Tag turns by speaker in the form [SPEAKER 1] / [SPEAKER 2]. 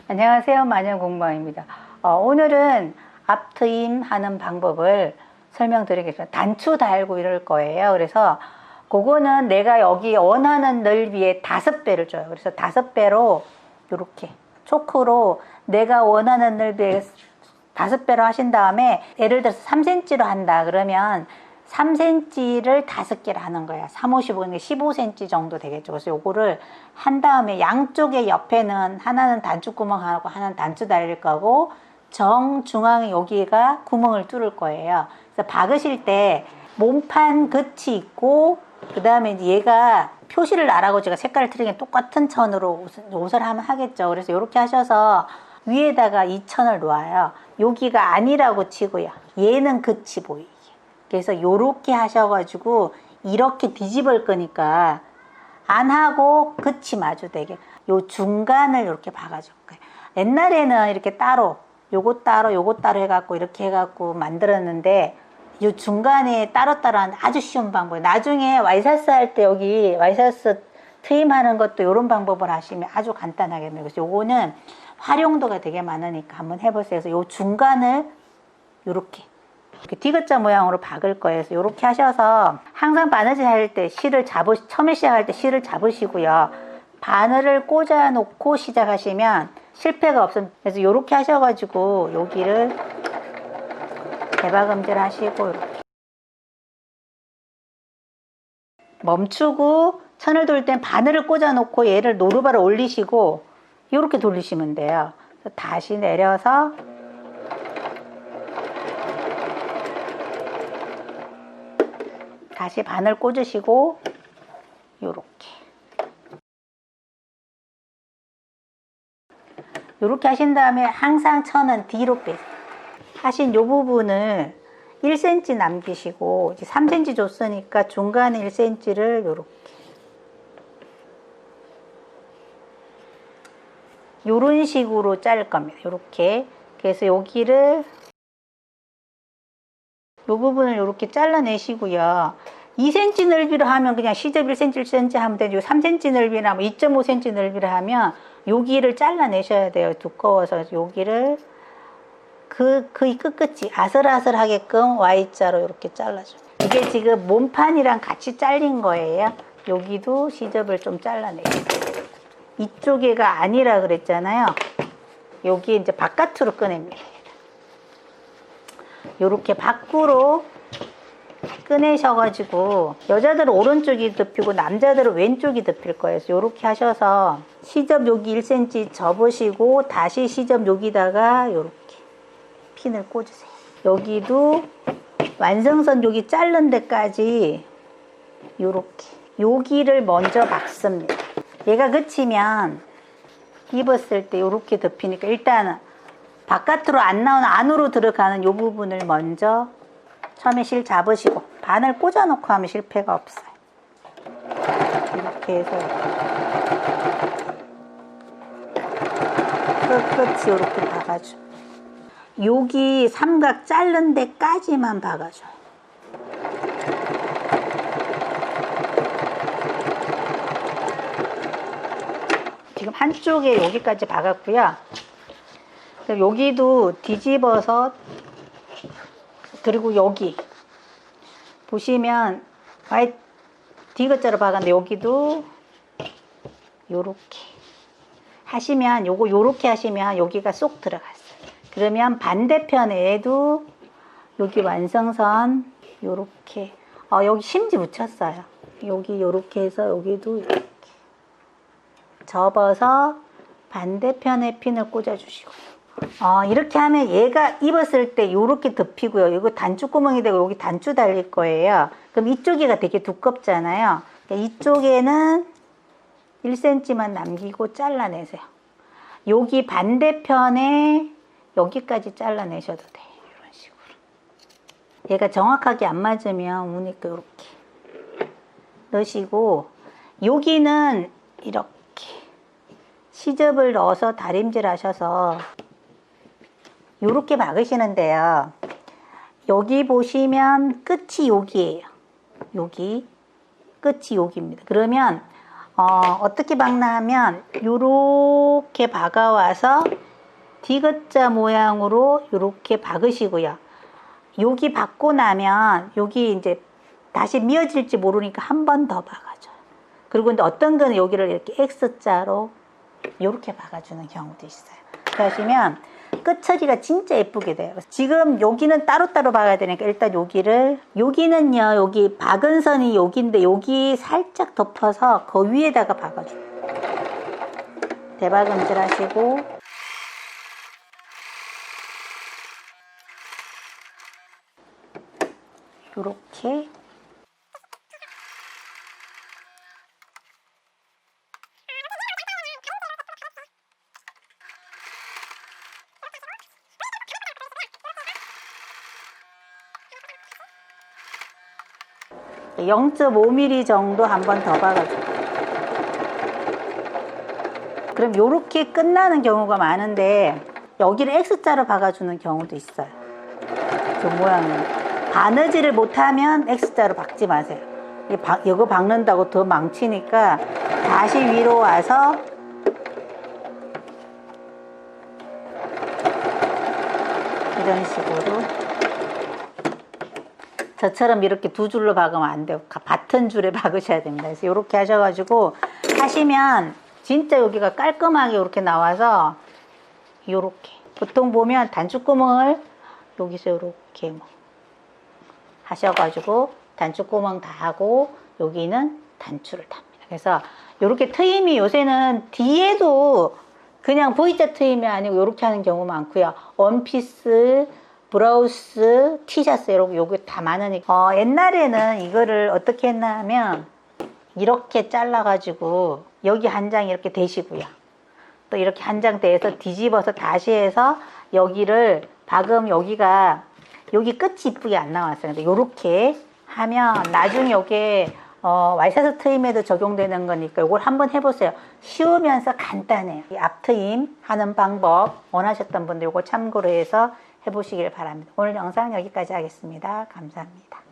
[SPEAKER 1] 안녕하세요, 마녀공방입니다. 오늘은 앞트임 하는 방법을 설명드리겠습니다. 단추 달고 이럴 거예요. 그래서 그거는 내가 여기 원하는 넓이의 5배를 줘요. 그래서 5배로 이렇게 초크로 내가 원하는 넓이의 5배로 하신 다음에, 예를 들어서 3cm로 한다 그러면 3cm를 5개를 하는 거야. 3, 5, 15, 15cm 정도 되겠죠. 그래서 요거를 한 다음에 양쪽의 옆에는 하나는 단추구멍하고 하나는 단추 달릴 거고, 정중앙에 여기가 구멍을 뚫을 거예요. 그래서 박으실 때 몸판 끝이 있고, 그 다음에 얘가 표시를 나라고 제가 색깔을 틀리게 똑같은 천으로 옷을 하면 하겠죠. 그래서 이렇게 하셔서 위에다가 이 천을 놓아요. 여기가 아니라고 치고요. 얘는 끝이 보이게. 그래서 요렇게 하셔가지고 이렇게 뒤집을 거니까 안 하고 끝이 마주되게 요 중간을 이렇게 박아줄 거예요. 옛날에는 이렇게 따로 요거 따로 해갖고 이렇게 해갖고 만들었는데, 요 중간에 따로따로 하는 아주 쉬운 방법이에요. 나중에 와이셔츠 할 때 여기 와이셔츠 트임하는 것도 요런 방법을 하시면 아주 간단하겠네요. 그래서 요거는 활용도가 되게 많으니까 한번 해보세요. 그래서 요 중간을 요렇게 디귿자 모양으로 박을 거예요. 그래서 이렇게 하셔서 항상 바느질 할 때 처음에 시작할 때 실을 잡으시고요. 바늘을 꽂아 놓고 시작하시면 실패가 없습니다. 그래서 이렇게 하셔가지고 여기를 대박음질 하시고 이렇게 멈추고, 천을 돌 땐 바늘을 꽂아 놓고 얘를 노루발을 올리시고 이렇게 돌리시면 돼요. 그래서 다시 내려서 다시 바늘 꽂으시고 요렇게 하신 다음에 항상 천은 뒤로 빼세요. 하신 요 부분을 1cm 남기시고, 이제 3cm 줬으니까 중간에 1cm를 요런 식으로 자를 겁니다. 요렇게. 그래서 여기를 요 부분을 이렇게 잘라내시고요. 2cm 넓이로 하면 그냥 시접 1cm, 1cm 하면 되죠. 3cm 넓이나 2.5cm 넓이로 하면 여기를 잘라내셔야 돼요. 두꺼워서 여기를 거의 끝끝이 아슬아슬하게끔 Y자로 이렇게 잘라줘요. 이게 지금 몸판이랑 같이 잘린 거예요. 여기도 시접을 좀 잘라내요. 이쪽에가 아니라 그랬잖아요. 여기 이제 바깥으로 꺼냅니다. 요렇게 밖으로 꺼내셔가지고, 여자들은 오른쪽이 덮이고 남자들은 왼쪽이 덮일 거예요. 그래서 요렇게 하셔서 시접 여기 1cm 접으시고 다시 시접 여기다가 요렇게 핀을 꽂으세요. 여기도 완성선 여기 자른 데까지 요렇게 여기를 먼저 박습니다. 얘가 그치면 입었을 때 요렇게 덮이니까 일단은 바깥으로 안 나오는 안으로 들어가는 요 부분을 먼저 처음에 실 잡으시고, 바늘 꽂아 놓고 하면 실패가 없어요. 이렇게 해서 끝끝이 이렇게 박아줘. 여기 삼각 자른 데까지만 박아줘. 지금 한쪽에 여기까지 박았고요. 여기도 뒤집어서, 그리고 여기 보시면 디귿자로 박았는데 여기도 요렇게 하시면, 요렇게 하시면 여기가 쏙 들어갔어요. 그러면 반대편에도 여기 완성선 요렇게 여기 심지 붙였어요. 여기 요렇게 해서 여기도 이렇게 접어서 반대편에 핀을 꽂아 주시고, 이렇게 하면 얘가 입었을 때 요렇게 덮이고요. 이거 단추구멍이 되고 여기 단추 달릴 거예요. 그럼 이쪽이가 되게 두껍잖아요. 이쪽에는 1cm만 남기고 잘라내세요. 여기 반대편에 여기까지 잘라내셔도 돼요. 이런 식으로. 얘가 정확하게 안 맞으면 우니까 이렇게 넣으시고, 여기는 이렇게 시접을 넣어서 다림질 하셔서 요렇게 박으시는데요. 여기 보시면 끝이 여기예요. 여기 끝이 여기입니다. 그러면 어떻게 박나 하면 요렇게 박아와서 디귿자 모양으로 요렇게 박으시고요. 여기 박고 나면 여기 이제 다시 미어질지 모르니까 한 번 더 박아줘요. 그리고 근데 어떤 거는 여기를 이렇게 X자로 요렇게 박아주는 경우도 있어요. 그러시면 끝처리가 진짜 예쁘게 돼요. 지금 여기는 따로따로 박아야 되니까 일단 여기는요, 여기 박은 선이 여기인데 여기 살짝 덮어서 그 위에다가 박아줘요. 대박음질 하시고 요렇게 (0.5mm) 정도 한 번 더 박아줘요. 그럼 요렇게 끝나는 경우가 많은데 여기를 X자로 박아주는 경우도 있어요. 그 모양은 바느질을 못하면 X자로 박지 마세요. 이거 박는다고 더 망치니까 다시 위로 와서 이런 식으로 저처럼 이렇게 두 줄로 박으면 안 돼요. 같은 줄에 박으셔야 됩니다. 그래서 이렇게 하셔가지고 하시면 진짜 여기가 깔끔하게 이렇게 나와서 이렇게 보통 보면 단추구멍을 여기서 이렇게 뭐 하셔가지고 단추구멍 다 하고 여기는 단추를 답니다. 그래서 이렇게 트임이 요새는 뒤에도 그냥 V자 트임이 아니고 이렇게 하는 경우 많고요. 원피스, 브라우스, 티셔츠 요게 다 많으니까 옛날에는 이거를 어떻게 했나 하면 이렇게 잘라가지고 여기 한 장 이렇게 대시고요. 또 이렇게 한 장 대서 뒤집어서 다시 해서 여기를 박으면 여기 끝이 이쁘게 안 나왔어요. 근데 요렇게 하면 나중에 요게 와이셔츠 트임에도 적용되는 거니까 요걸 한번 해보세요. 쉬우면서 간단해요. 이 앞트임 하는 방법 원하셨던 분들 요거 참고로 해서 해보시길 바랍니다. 오늘 영상 여기까지 하겠습니다. 감사합니다.